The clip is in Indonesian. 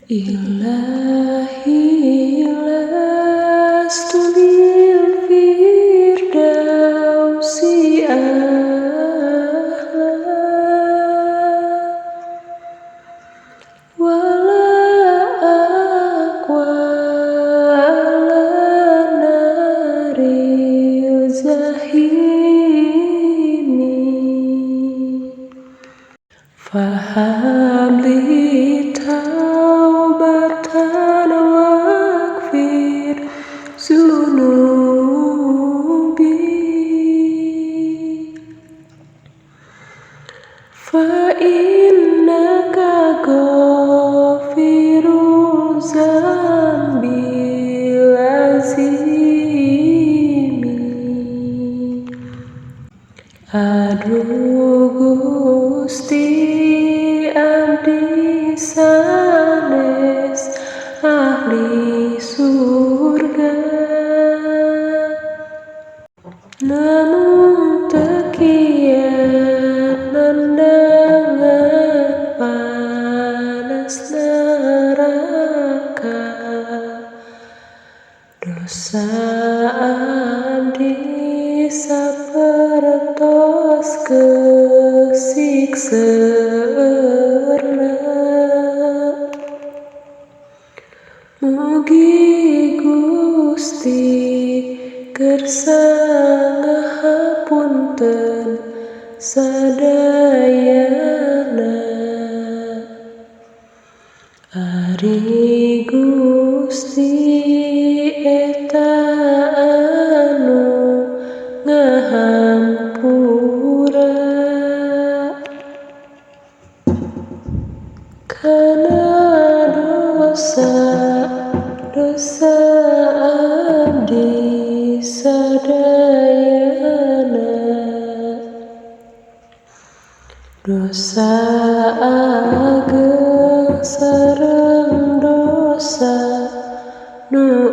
Ilahi lastu lil firdausi a'la wala aqwa ala naril zahimi fahabli taubatan waghfir zunubi fa innaka ghafiru zambil azimi. Aduh Gusti abdi sanes ahli surga, namun tekian nandangan panas neraka. Dosa abdi sapertos kesikseurna, mugi Gusti kersa ngahapunten sadayana. Ari Gusti eta anu ngahampura kana dosa abdi sadayana. Dosa ageng sareng dosa nu